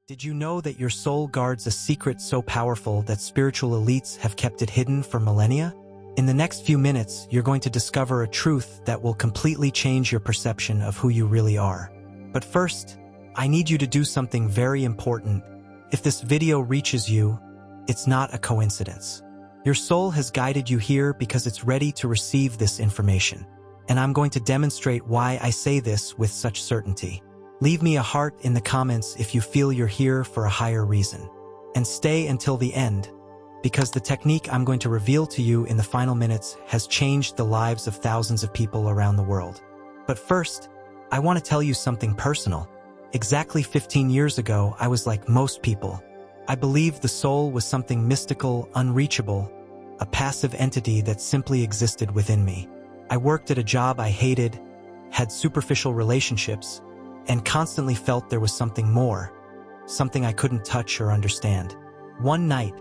Did you know that your soul guards a secret so powerful that spiritual elites have kept it hidden for millennia? In the next few minutes, you're going to discover a truth that will completely change your perception of who you really are. But first, I need you to do something very important. If this video reaches you, it's not a coincidence. Your soul has guided you here because it's ready to receive this information. And I'm going to demonstrate why I say this with such certainty. Leave me a heart in the comments if you feel you're here for a higher reason. And stay until the end, because the technique I'm going to reveal to you in the final minutes has changed the lives of thousands of people around the world. But first, I want to tell you something personal. Exactly 15 years ago, I was like most people. I believed the soul was something mystical, unreachable, a passive entity that simply existed within me. I worked at a job I hated, had superficial relationships, and constantly felt there was something more, something I couldn't touch or understand. One night,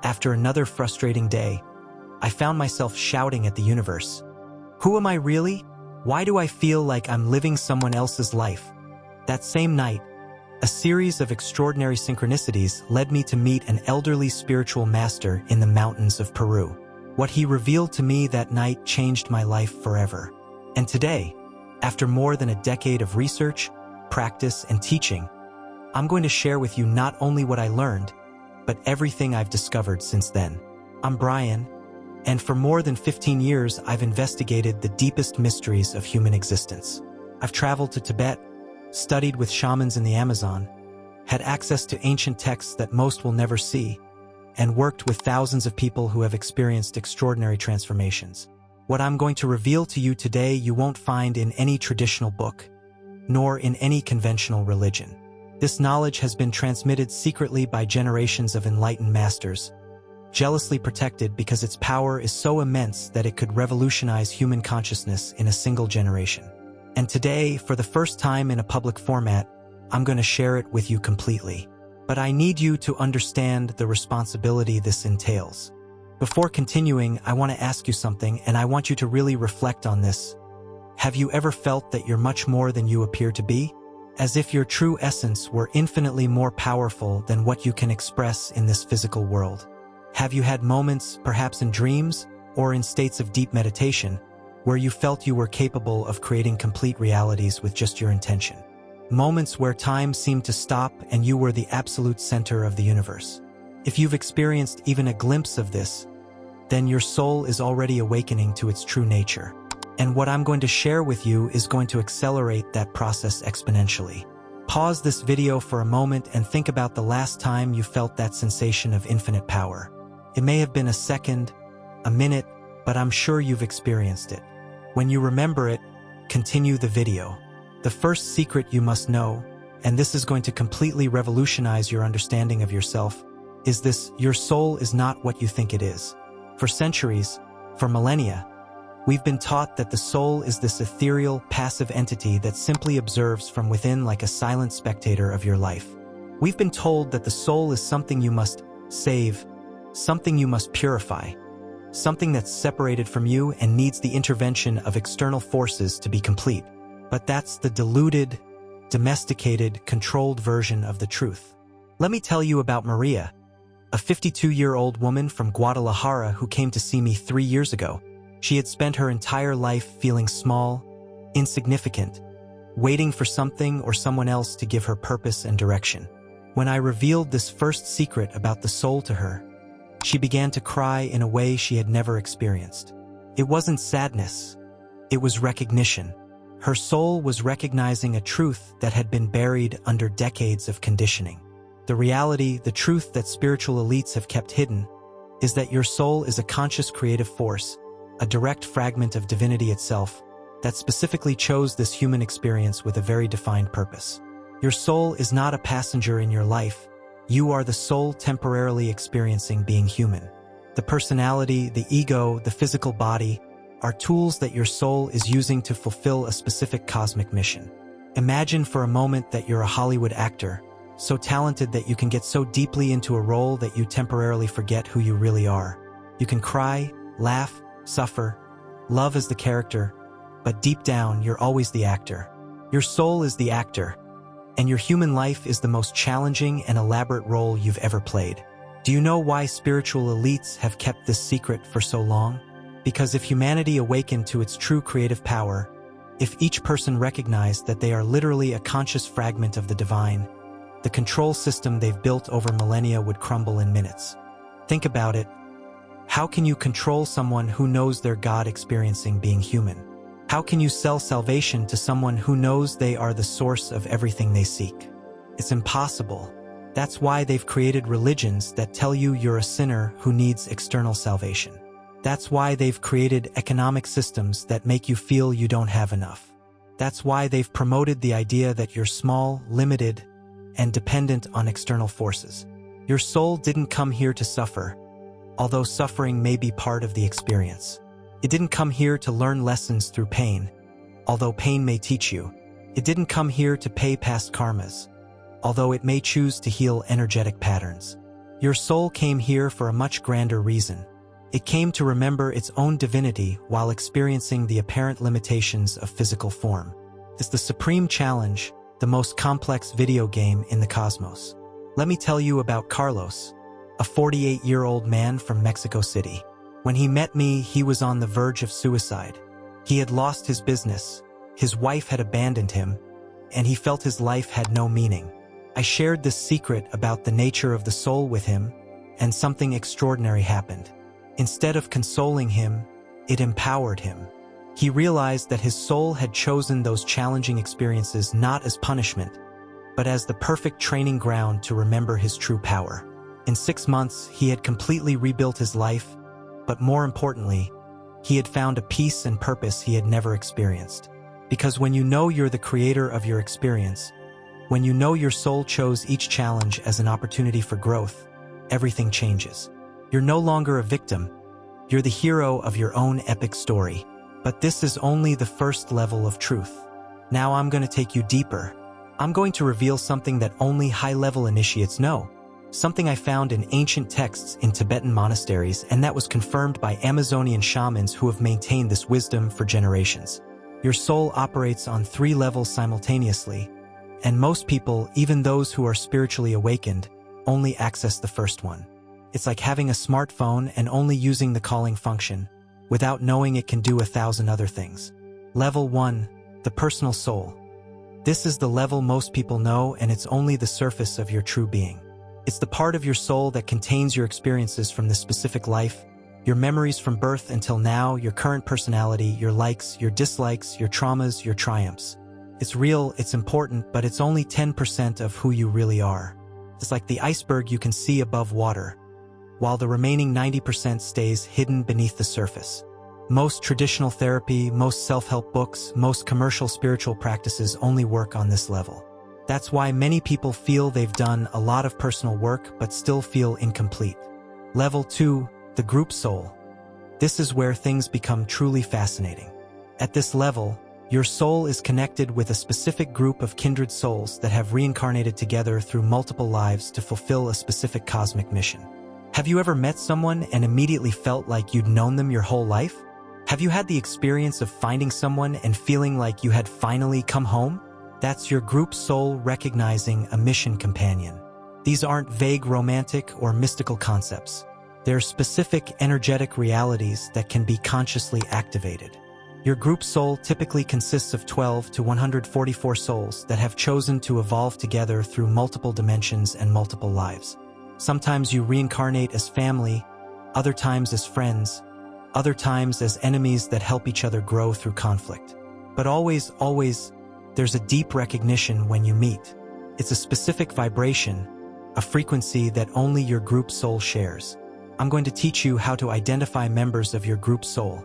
after another frustrating day, I found myself shouting at the universe. Who am I really? Why do I feel like I'm living someone else's life? That same night, a series of extraordinary synchronicities led me to meet an elderly spiritual master in the mountains of Peru. What he revealed to me that night changed my life forever. And today, after more than a decade of research, practice, and teaching, I'm going to share with you not only what I learned, but everything I've discovered since then. I'm Brian, and for more than 15 years, I've investigated the deepest mysteries of human existence. I've traveled to Tibet, studied with shamans in the Amazon, had access to ancient texts that most will never see, and worked with thousands of people who have experienced extraordinary transformations. What I'm going to reveal to you today you won't find in any traditional book, nor in any conventional religion. This knowledge has been transmitted secretly by generations of enlightened masters, jealously protected because its power is so immense that it could revolutionize human consciousness in a single generation. And today, for the first time in a public format, I'm going to share it with you completely. But I need you to understand the responsibility this entails. Before continuing, I want to ask you something, and I want you to really reflect on this. Have you ever felt that you're much more than you appear to be? As if your true essence were infinitely more powerful than what you can express in this physical world? Have you had moments, perhaps in dreams, or in states of deep meditation, where you felt you were capable of creating complete realities with just your intention? Moments where time seemed to stop and you were the absolute center of the universe. If you've experienced even a glimpse of this, then your soul is already awakening to its true nature. And what I'm going to share with you is going to accelerate that process exponentially. Pause this video for a moment and think about the last time you felt that sensation of infinite power. It may have been a second, a minute, but I'm sure you've experienced it. When you remember it, continue the video. The first secret you must know, and this is going to completely revolutionize your understanding of yourself, is this: your soul is not what you think it is. For centuries, for millennia, we've been taught that the soul is this ethereal, passive entity that simply observes from within like a silent spectator of your life. We've been told that the soul is something you must save, something you must purify, something that's separated from you and needs the intervention of external forces to be complete. But that's the diluted, domesticated, controlled version of the truth. Let me tell you about Maria, a 52-year-old woman from Guadalajara who came to see me 3 years ago. She had spent her entire life feeling small, insignificant, waiting for something or someone else to give her purpose and direction. When I revealed this first secret about the soul to her, she began to cry in a way she had never experienced. It wasn't sadness, it was recognition. Her soul was recognizing a truth that had been buried under decades of conditioning. The reality, the truth that spiritual elites have kept hidden, is that your soul is a conscious creative force, a direct fragment of divinity itself, that specifically chose this human experience with a very defined purpose. Your soul is not a passenger in your life. You are the soul temporarily experiencing being human. The personality, the ego, the physical body are tools that your soul is using to fulfill a specific cosmic mission. Imagine for a moment that you're a Hollywood actor, so talented that you can get so deeply into a role that you temporarily forget who you really are. You can cry, laugh, suffer, love as the character, but deep down, you're always the actor. Your soul is the actor, And your human life is the most challenging and elaborate role you've ever played. Do you know why spiritual elites have kept this secret for so long? Because if humanity awakened to its true creative power, if each person recognized that they are literally a conscious fragment of the divine, the control system they've built over millennia would crumble in minutes. Think about it. How can you control someone who knows they're God experiencing being human? How can you sell salvation to someone who knows they are the source of everything they seek? It's impossible. That's why they've created religions that tell you you're a sinner who needs external salvation. That's why they've created economic systems that make you feel you don't have enough. That's why they've promoted the idea that you're small, limited, and dependent on external forces. Your soul didn't come here to suffer, although suffering may be part of the experience. It didn't come here to learn lessons through pain, although pain may teach you. It didn't come here to pay past karmas, although it may choose to heal energetic patterns. Your soul came here for a much grander reason. It came to remember its own divinity while experiencing the apparent limitations of physical form. It's the supreme challenge, the most complex video game in the cosmos. Let me tell you about Carlos, a 48-year-old man from Mexico City. When he met me, he was on the verge of suicide. He had lost his business, his wife had abandoned him, and he felt his life had no meaning. I shared this secret about the nature of the soul with him, and something extraordinary happened. Instead of consoling him, it empowered him. He realized that his soul had chosen those challenging experiences not as punishment, but as the perfect training ground to remember his true power. In 6 months, he had completely rebuilt his life, but more importantly, he had found a peace and purpose he had never experienced. Because when you know you're the creator of your experience, when you know your soul chose each challenge as an opportunity for growth, everything changes. You're no longer a victim. You're the hero of your own epic story. But this is only the first level of truth. Now I'm going to take you deeper. I'm going to reveal something that only high-level initiates know. Something I found in ancient texts in Tibetan monasteries, and that was confirmed by Amazonian shamans who have maintained this wisdom for generations. Your soul operates on 3 levels simultaneously, and most people, even those who are spiritually awakened, only access the first one. It's like having a smartphone and only using the calling function, without knowing it can do 1,000 other things. Level 1, the personal soul. This is the level most people know, and it's only the surface of your true being. It's the part of your soul that contains your experiences from this specific life, your memories from birth until now, your current personality, your likes, your dislikes, your traumas, your triumphs. It's real, it's important, but it's only 10% of who you really are. It's like the iceberg you can see above water, while the remaining 90% stays hidden beneath the surface. Most traditional therapy, most self-help books, most commercial spiritual practices only work on this level. That's why many people feel they've done a lot of personal work but still feel incomplete. Level 2, the group soul. This is where things become truly fascinating. At this level, your soul is connected with a specific group of kindred souls that have reincarnated together through multiple lives to fulfill a specific cosmic mission. Have you ever met someone and immediately felt like you'd known them your whole life? Have you had the experience of finding someone and feeling like you had finally come home? That's your group soul recognizing a mission companion. These aren't vague romantic or mystical concepts. They're specific energetic realities that can be consciously activated. Your group soul typically consists of 12 to 144 souls that have chosen to evolve together through multiple dimensions and multiple lives. Sometimes you reincarnate as family, other times as friends, other times as enemies that help each other grow through conflict. But always, there's a deep recognition when you meet. It's a specific vibration, a frequency that only your group soul shares. I'm going to teach you how to identify members of your group soul.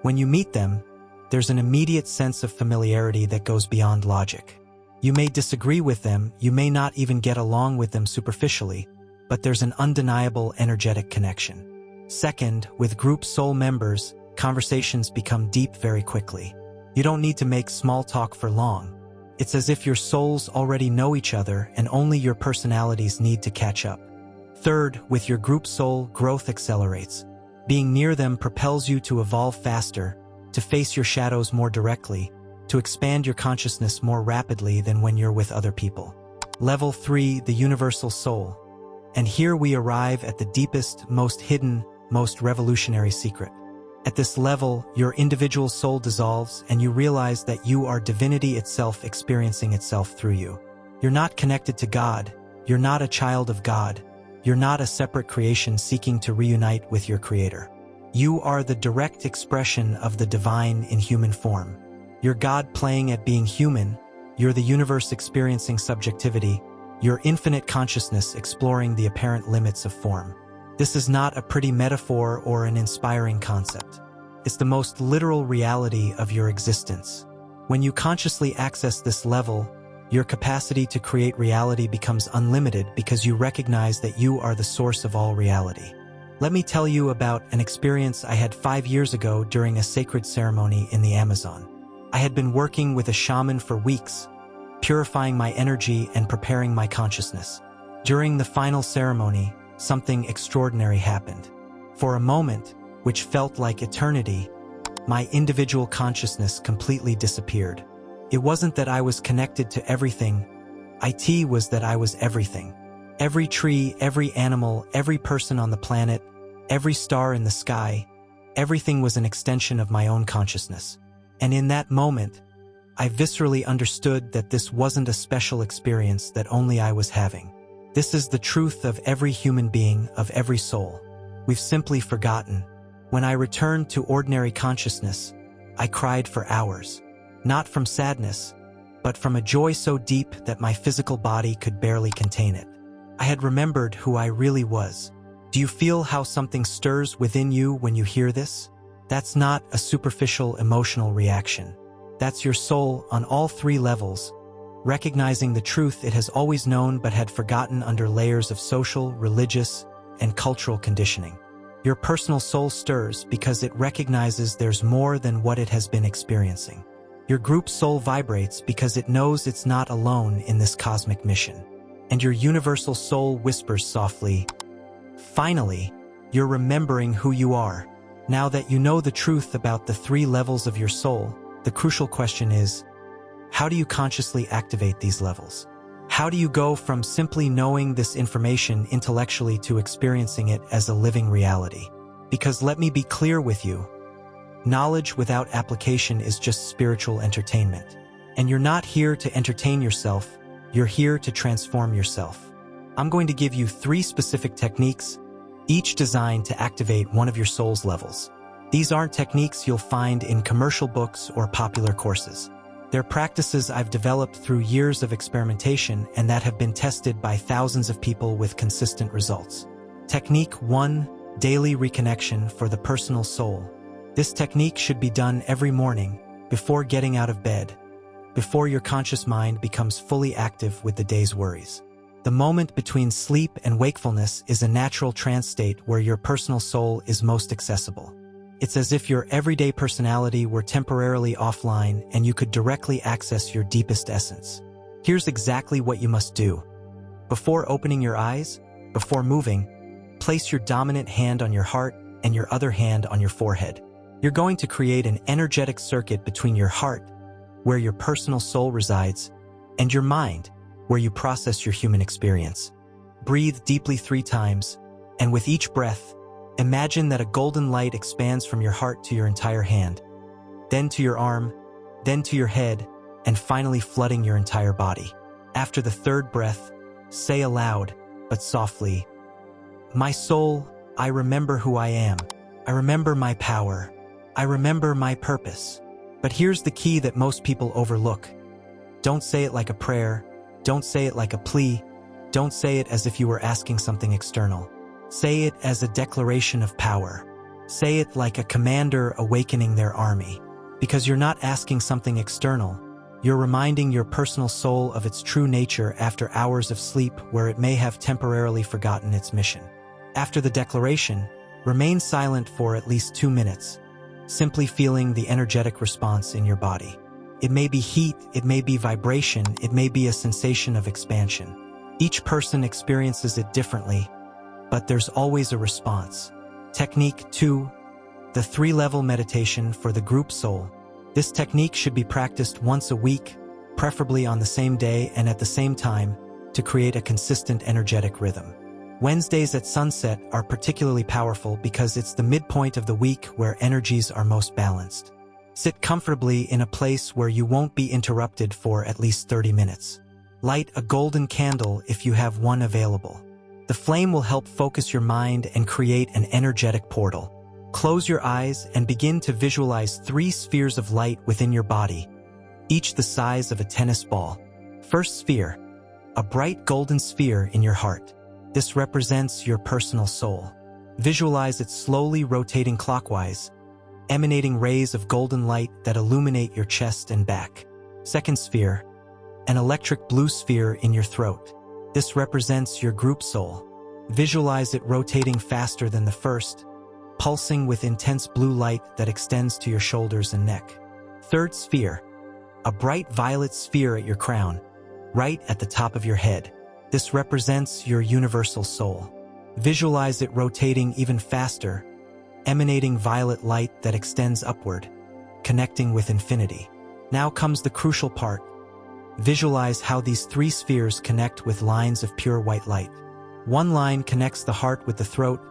When you meet them, there's an immediate sense of familiarity that goes beyond logic. You may disagree with them, you may not even get along with them superficially, but there's an undeniable energetic connection. Second, with group soul members, conversations become deep very quickly. You don't need to make small talk for long. It's as if your souls already know each other and only your personalities need to catch up. Third, with your group soul, growth accelerates. Being near them propels you to evolve faster, to face your shadows more directly, to expand your consciousness more rapidly than when you're with other people. Level 3, the universal soul. And here we arrive at the deepest, most hidden, most revolutionary secret. At this level, your individual soul dissolves and you realize that you are divinity itself experiencing itself through you. You're not connected to God. You're not a child of God. You're not a separate creation seeking to reunite with your Creator. You are the direct expression of the divine in human form. You're God playing at being human. You're the universe experiencing subjectivity. You're infinite consciousness exploring the apparent limits of form. This is not a pretty metaphor or an inspiring concept. It's the most literal reality of your existence. When you consciously access this level, your capacity to create reality becomes unlimited because you recognize that you are the source of all reality. Let me tell you about an experience I had 5 years ago during a sacred ceremony in the Amazon. I had been working with a shaman for weeks, purifying my energy and preparing my consciousness. During the final ceremony, something extraordinary happened. For a moment, which felt like eternity, my individual consciousness completely disappeared. It wasn't that I was connected to everything. It was that I was everything. Every tree, every animal, every person on the planet, every star in the sky, everything was an extension of my own consciousness. And in that moment, I viscerally understood that this wasn't a special experience that only I was having. This is the truth of every human being, of every soul. We've simply forgotten. When I returned to ordinary consciousness, I cried for hours. Not from sadness, but from a joy so deep that my physical body could barely contain it. I had remembered who I really was. Do you feel how something stirs within you when you hear this? That's not a superficial emotional reaction. That's your soul on all 3 levels, recognizing the truth it has always known but had forgotten under layers of social, religious, and cultural conditioning. Your personal soul stirs because it recognizes there's more than what it has been experiencing. Your group soul vibrates because it knows it's not alone in this cosmic mission. And your universal soul whispers softly, "Finally, you're remembering who you are." Now that you know the truth about the 3 levels of your soul, the crucial question is, how do you consciously activate these levels? How do you go from simply knowing this information intellectually to experiencing it as a living reality? Because let me be clear with you, knowledge without application is just spiritual entertainment. And you're not here to entertain yourself, you're here to transform yourself. I'm going to give you 3 specific techniques, each designed to activate one of your soul's levels. These aren't techniques you'll find in commercial books or popular courses. They're practices I've developed through years of experimentation and that have been tested by thousands of people with consistent results. Technique 1, daily reconnection for the personal soul. This technique should be done every morning, before getting out of bed, before your conscious mind becomes fully active with the day's worries. The moment between sleep and wakefulness is a natural trance state where your personal soul is most accessible. It's as if your everyday personality were temporarily offline and you could directly access your deepest essence. Here's exactly what you must do. Before opening your eyes, before moving, place your dominant hand on your heart and your other hand on your forehead. You're going to create an energetic circuit between your heart, where your personal soul resides, and your mind, where you process your human experience. Breathe deeply 3 times, and with each breath, imagine that a golden light expands from your heart to your entire hand, then to your arm, then to your head, and finally flooding your entire body. After the 3rd breath, say aloud, but softly, "My soul, I remember who I am. I remember my power. I remember my purpose." But here's the key that most people overlook. Don't say it like a prayer. Don't say it like a plea. Don't say it as if you were asking something external. Say it as a declaration of power. Say it like a commander awakening their army. Because you're not asking something external. You're reminding your personal soul of its true nature after hours of sleep where it may have temporarily forgotten its mission. After the declaration, remain silent for at least 2 minutes, simply feeling the energetic response in your body. It may be heat, it may be vibration, it may be a sensation of expansion. Each person experiences it differently, but there's always a response. Technique 2, the 3-level meditation for the group soul. This technique should be practiced once a week, preferably on the same day and at the same time, to create a consistent energetic rhythm. Wednesdays at sunset are particularly powerful because it's the midpoint of the week where energies are most balanced. Sit comfortably in a place where you won't be interrupted for at least 30 minutes. Light a golden candle if you have one available. The flame will help focus your mind and create an energetic portal. Close your eyes and begin to visualize 3 spheres of light within your body, each the size of a tennis ball. First sphere, a bright golden sphere in your heart. This represents your personal soul. Visualize it slowly rotating clockwise, emanating rays of golden light that illuminate your chest and back. Second sphere, an electric blue sphere in your throat. This represents your group soul. Visualize it rotating faster than the first, pulsing with intense blue light that extends to your shoulders and neck. Third sphere, a bright violet sphere at your crown, right at the top of your head. This represents your universal soul. Visualize it rotating even faster, emanating violet light that extends upward, connecting with infinity. Now comes the crucial part. Visualize how these 3 spheres connect with lines of pure white light. One line connects the heart with the throat,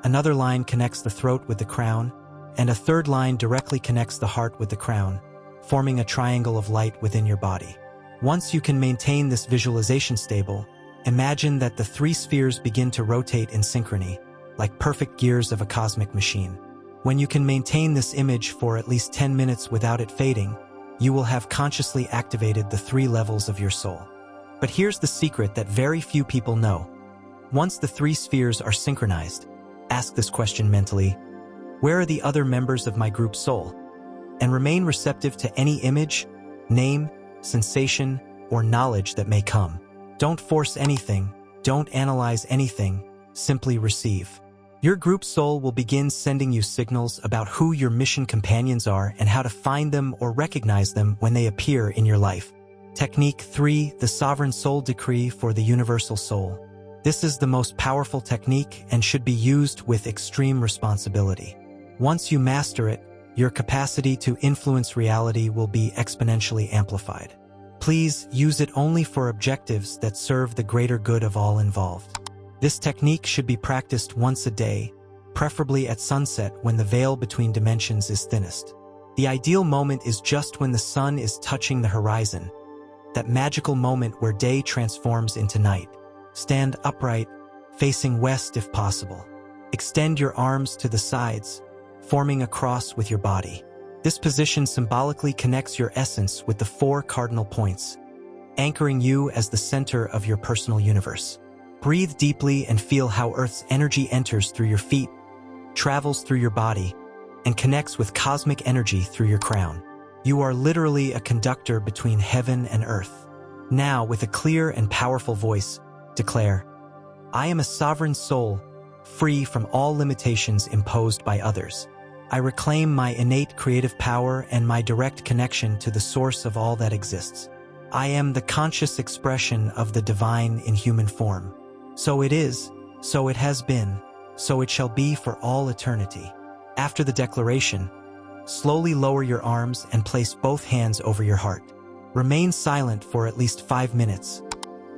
another line connects the throat with the crown, and a third line directly connects the heart with the crown, forming a triangle of light within your body. Once you can maintain this visualization stable, imagine that the 3 spheres begin to rotate in synchrony, like perfect gears of a cosmic machine. When you can maintain this image for at least 10 minutes without it fading, you will have consciously activated the 3 levels of your soul. But here's the secret that very few people know. Once the 3 spheres are synchronized, ask this question mentally: where are the other members of my group soul? And remain receptive to any image, name, sensation, or knowledge that may come. Don't force anything, don't analyze anything, simply receive. Your group soul will begin sending you signals about who your mission companions are and how to find them or recognize them when they appear in your life. Technique 3, the Sovereign Soul Decree for the Universal Soul. This is the most powerful technique and should be used with extreme responsibility. Once you master it, your capacity to influence reality will be exponentially amplified. Please use it only for objectives that serve the greater good of all involved. This technique should be practiced once a day, preferably at sunset when the veil between dimensions is thinnest. The ideal moment is just when the sun is touching the horizon, that magical moment where day transforms into night. Stand upright, facing west if possible. Extend your arms to the sides, forming a cross with your body. This position symbolically connects your essence with the 4 cardinal points, anchoring you as the center of your personal universe. Breathe deeply and feel how Earth's energy enters through your feet, travels through your body, and connects with cosmic energy through your crown. You are literally a conductor between heaven and earth. Now, with a clear and powerful voice, declare, I am a sovereign soul, free from all limitations imposed by others. I reclaim my innate creative power and my direct connection to the source of all that exists. I am the conscious expression of the divine in human form. So it is, so it has been, so it shall be for all eternity. After the declaration, slowly lower your arms and place both hands over your heart. Remain silent for at least 5 minutes,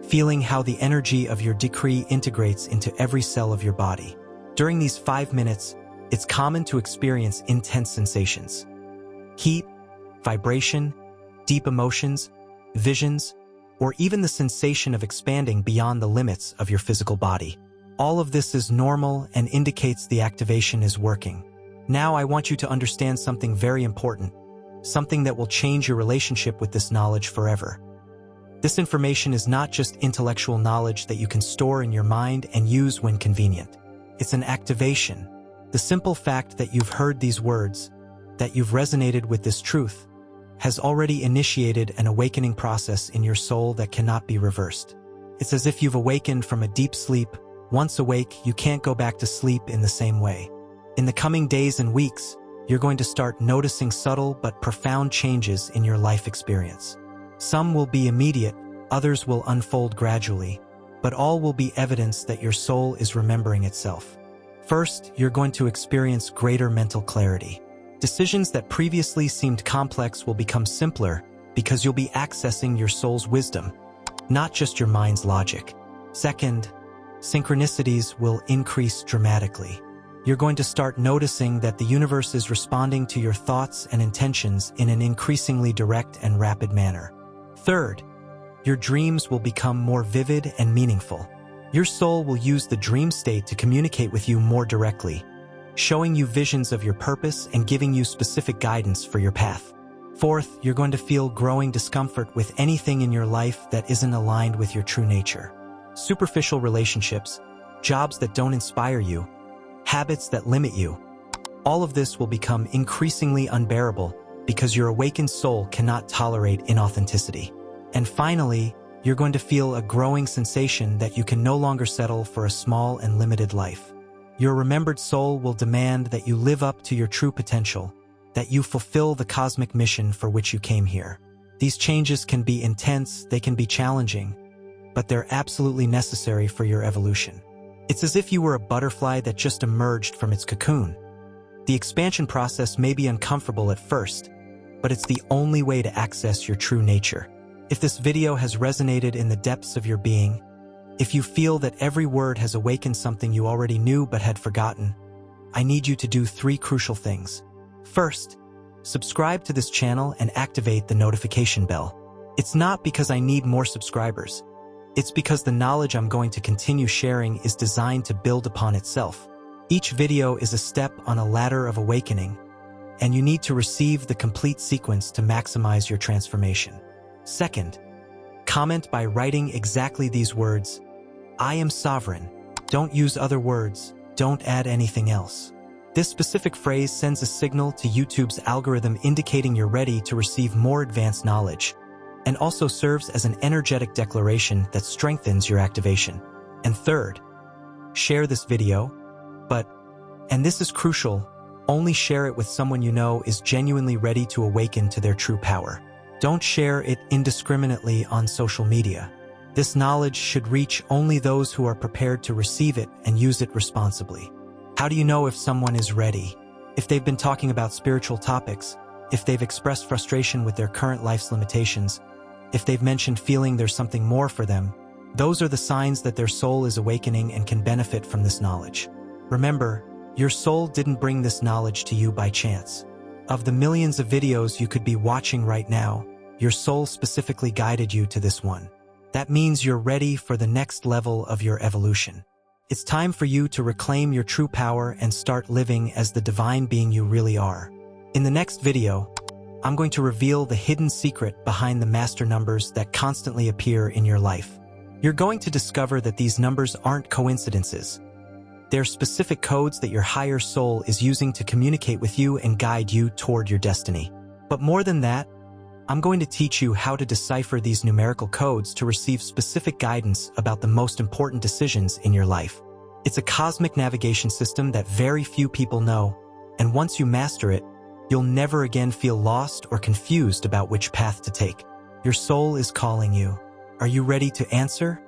feeling how the energy of your decree integrates into every cell of your body. During these 5 minutes, it's common to experience intense sensations. Heat, vibration, deep emotions, visions, or even the sensation of expanding beyond the limits of your physical body. All of this is normal and indicates the activation is working. Now I want you to understand something very important, something that will change your relationship with this knowledge forever. This information is not just intellectual knowledge that you can store in your mind and use when convenient. It's an activation. The simple fact that you've heard these words, that you've resonated with this truth, has already initiated an awakening process in your soul that cannot be reversed. It's as if you've awakened from a deep sleep. Once awake, you can't go back to sleep in the same way. In the coming days and weeks, you're going to start noticing subtle but profound changes in your life experience. Some will be immediate, others will unfold gradually, but all will be evidence that your soul is remembering itself. First, you're going to experience greater mental clarity. Decisions that previously seemed complex will become simpler because you'll be accessing your soul's wisdom, not just your mind's logic. Second, synchronicities will increase dramatically. You're going to start noticing that the universe is responding to your thoughts and intentions in an increasingly direct and rapid manner. Third, your dreams will become more vivid and meaningful. Your soul will use the dream state to communicate with you more directly, showing you visions of your purpose and giving you specific guidance for your path. Fourth, you're going to feel growing discomfort with anything in your life that isn't aligned with your true nature. Superficial relationships, jobs that don't inspire you, habits that limit you. All of this will become increasingly unbearable because your awakened soul cannot tolerate inauthenticity. And finally, you're going to feel a growing sensation that you can no longer settle for a small and limited life. Your remembered soul will demand that you live up to your true potential, that you fulfill the cosmic mission for which you came here. These changes can be intense, they can be challenging, but they're absolutely necessary for your evolution. It's as if you were a butterfly that just emerged from its cocoon. The expansion process may be uncomfortable at first, but it's the only way to access your true nature. If this video has resonated in the depths of your being, if you feel that every word has awakened something you already knew but had forgotten, I need you to do 3 crucial things. First, subscribe to this channel and activate the notification bell. It's not because I need more subscribers. It's because the knowledge I'm going to continue sharing is designed to build upon itself. Each video is a step on a ladder of awakening, and you need to receive the complete sequence to maximize your transformation. Second, comment by writing exactly these words: I am sovereign. Don't use other words. Don't add anything else. This specific phrase sends a signal to YouTube's algorithm indicating you're ready to receive more advanced knowledge, and also serves as an energetic declaration that strengthens your activation. And third, share this video, and this is crucial, only share it with someone you know is genuinely ready to awaken to their true power. Don't share it indiscriminately on social media. This knowledge should reach only those who are prepared to receive it and use it responsibly. How do you know if someone is ready? If they've been talking about spiritual topics, if they've expressed frustration with their current life's limitations, if they've mentioned feeling there's something more for them, those are the signs that their soul is awakening and can benefit from this knowledge. Remember, your soul didn't bring this knowledge to you by chance. Of the millions of videos you could be watching right now, your soul specifically guided you to this one. That means you're ready for the next level of your evolution. It's time for you to reclaim your true power and start living as the divine being you really are. In the next video, I'm going to reveal the hidden secret behind the master numbers that constantly appear in your life. You're going to discover that these numbers aren't coincidences. They're specific codes that your higher soul is using to communicate with you and guide you toward your destiny. But more than that, I'm going to teach you how to decipher these numerical codes to receive specific guidance about the most important decisions in your life. It's a cosmic navigation system that very few people know, and once you master it, you'll never again feel lost or confused about which path to take. Your soul is calling you. Are you ready to answer?